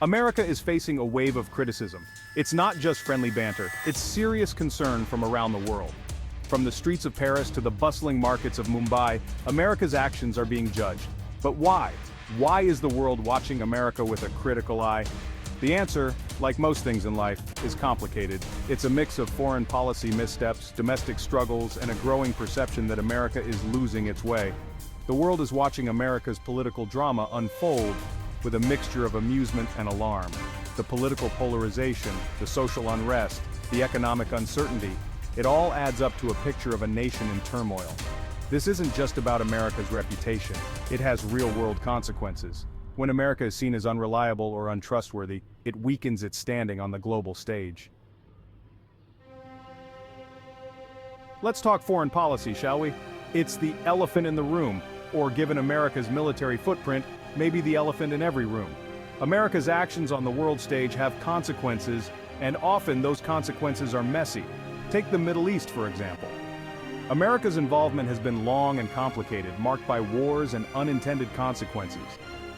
America is facing a wave of criticism. It's not just friendly banter, it's serious concern from around the world. From the streets of Paris to the bustling markets of Mumbai, America's actions are being judged. But why? Why is the world watching America with a critical eye? The answer, like most things in life, is complicated. It's a mix of foreign policy missteps, domestic struggles, and a growing perception that America is losing its way. The world is watching America's political drama unfold with a mixture of amusement and alarm. The political polarization, the social unrest, the economic uncertainty, it all adds up to a picture of a nation in turmoil. This isn't just about America's reputation, it has real-world consequences. When America is seen as unreliable or untrustworthy, it weakens its standing on the global stage. Let's talk foreign policy, shall we? It's the elephant in the room, or given America's military footprint, maybe the elephant in every room. America's actions on the world stage have consequences, and often those consequences are messy. Take the Middle East, for example. America's involvement has been long and complicated, marked by wars and unintended consequences.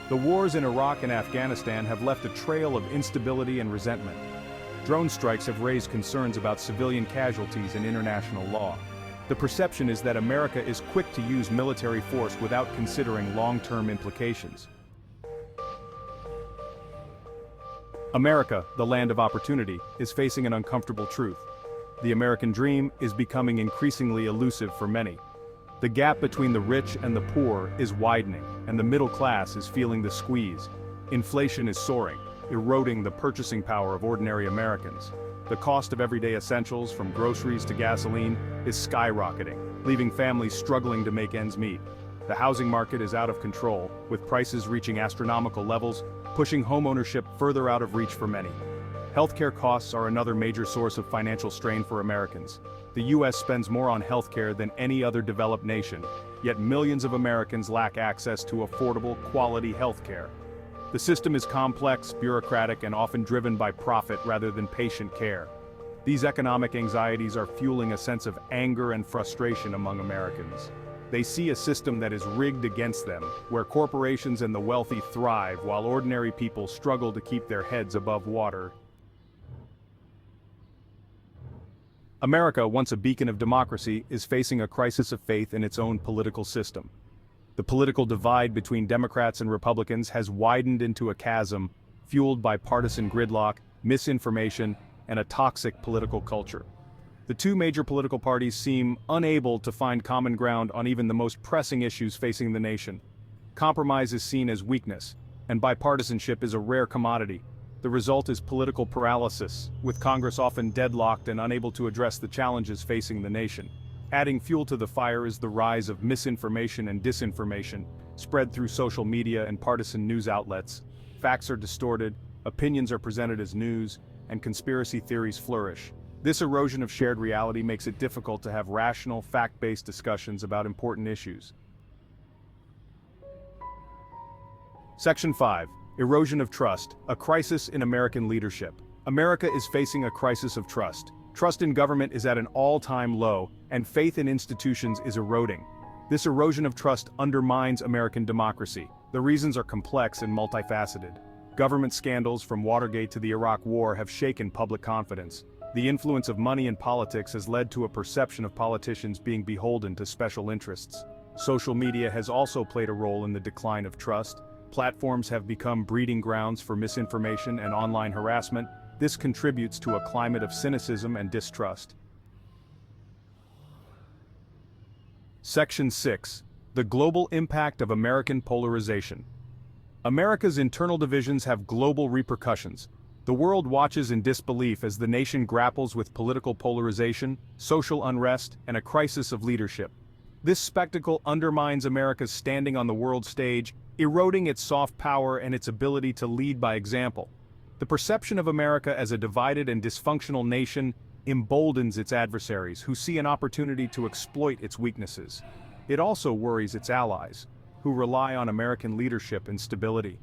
The wars in Iraq and Afghanistan have left a trail of instability and resentment. Drone strikes have raised concerns about civilian casualties and international law. The perception is that America is quick to use military force without considering long-term implications. America, the land of opportunity, is facing an uncomfortable truth. The American dream is becoming increasingly elusive for many. The gap between the rich and the poor is widening, and the middle class is feeling the squeeze. Inflation is soaring, eroding the purchasing power of ordinary Americans. The cost of everyday essentials, from groceries to gasoline, is skyrocketing, leaving families struggling to make ends meet. The housing market is out of control, with prices reaching astronomical levels, pushing homeownership further out of reach for many. Healthcare costs are another major source of financial strain for Americans. The U.S. spends more on healthcare than any other developed nation, yet millions of Americans lack access to affordable, quality healthcare. The system is complex, bureaucratic, and often driven by profit rather than patient care. These economic anxieties are fueling a sense of anger and frustration among Americans. They see a system that is rigged against them, where corporations and the wealthy thrive while ordinary people struggle to keep their heads above water. America, once a beacon of democracy, is facing a crisis of faith in its own political system. The political divide between Democrats and Republicans has widened into a chasm, fueled by partisan gridlock, misinformation, and a toxic political culture. The two major political parties seem unable to find common ground on even the most pressing issues facing the nation. Compromise is seen as weakness, and bipartisanship is a rare commodity. The result is political paralysis, with Congress often deadlocked and unable to address the challenges facing the nation. Adding fuel to the fire is the rise of misinformation and disinformation, spread through social media and partisan news outlets. Facts are distorted, opinions are presented as news, and conspiracy theories flourish. This erosion of shared reality makes it difficult to have rational, fact-based discussions about important issues. Section 5. Erosion of trust, a crisis in American leadership. America is facing a crisis of trust. Trust in government is at an all-time low, and faith in institutions is eroding. This erosion of trust undermines American democracy. The reasons are complex and multifaceted. Government scandals from Watergate to the Iraq War have shaken public confidence. The influence of money in politics has led to a perception of politicians being beholden to special interests. Social media has also played a role in the decline of trust. Platforms have become breeding grounds for misinformation and online harassment. This contributes to a climate of cynicism and distrust. Section 6. The global impact of American polarization. America's internal divisions have global repercussions. The world watches in disbelief as the nation grapples with political polarization, social unrest, and a crisis of leadership. This spectacle undermines America's standing on the world stage, eroding its soft power and its ability to lead by example. The perception of America as a divided and dysfunctional nation emboldens its adversaries, who see an opportunity to exploit its weaknesses. It also worries its allies, who rely on American leadership and stability.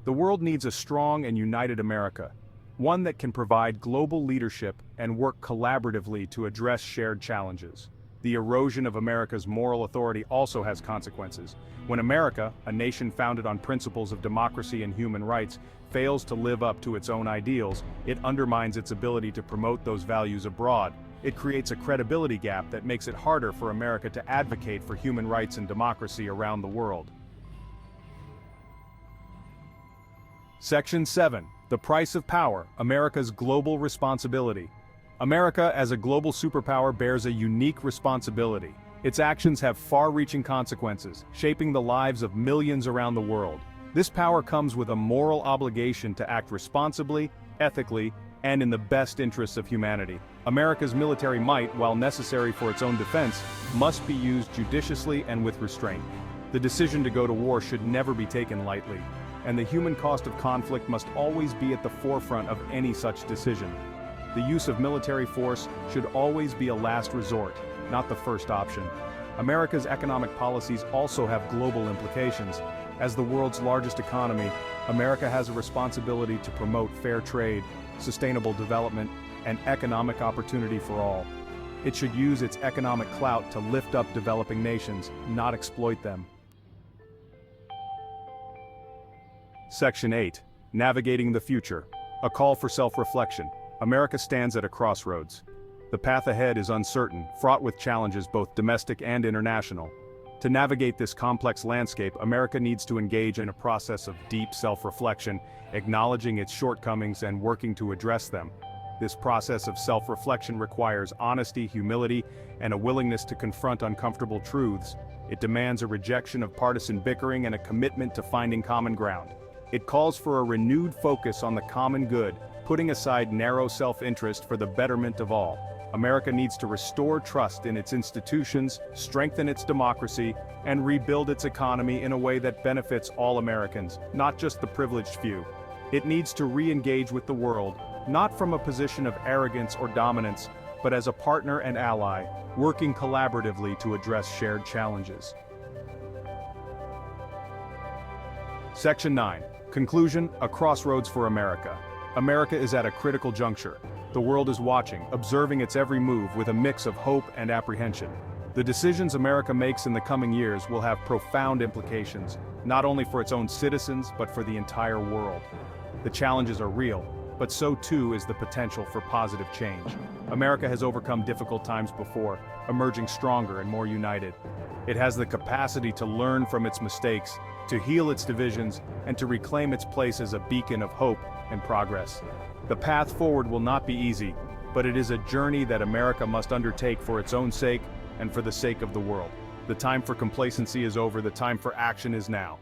The world needs a strong and united America, one that can provide global leadership and work collaboratively to address shared challenges. the erosion of America's moral authority also has consequences. When America, a nation founded on principles of democracy and human rights, fails to live up to its own ideals, it undermines its ability to promote those values abroad. It creates a credibility gap that makes it harder for America to advocate for human rights and democracy around the world. Section 7. The Price of Power, America's Global Responsibility. America, as a global superpower, bears a unique responsibility. Its actions have far-reaching consequences, shaping the lives of millions around the world. This power comes with a moral obligation to act responsibly, ethically, and in the best interests of humanity. America's military might, while necessary for its own defense, must be used judiciously and with restraint. The decision to go to war should never be taken lightly, and the human cost of conflict must always be at the forefront of any such decision. The use of military force should always be a last resort, not the first option. America's economic policies also have global implications. As the world's largest economy, America has a responsibility to promote fair trade, sustainable development, and economic opportunity for all. It should use its economic clout to lift up developing nations, not exploit them. Section 8. Navigating the Future. A call for self-reflection. America stands at a crossroads. The path ahead is uncertain, fraught with challenges both domestic and international. To navigate this complex landscape, America needs to engage in a process of deep self-reflection, acknowledging its shortcomings and working to address them. This process of self-reflection requires honesty, humility, and a willingness to confront uncomfortable truths. It demands a rejection of partisan bickering and a commitment to finding common ground. It calls for a renewed focus on the common good, putting aside narrow self-interest for the betterment of all. America needs to restore trust in its institutions, strengthen its democracy, and rebuild its economy in a way that benefits all Americans, not just the privileged few. It needs to re-engage with the world, not from a position of arrogance or dominance, but as a partner and ally, working collaboratively to address shared challenges. Section 9. Conclusion, a crossroads for America. America is at a critical juncture. The world is watching, observing its every move with a mix of hope and apprehension. The decisions America makes in the coming years will have profound implications, not only for its own citizens, but for the entire world. The challenges are real, but so too is the potential for positive change. America has overcome difficult times before, emerging stronger and more united. It has the capacity to learn from its mistakes, to heal its divisions, and to reclaim its place as a beacon of hope and progress. The path forward will not be easy, but it is a journey that America must undertake for its own sake and for the sake of the world. The time for complacency is over, the time for action is now.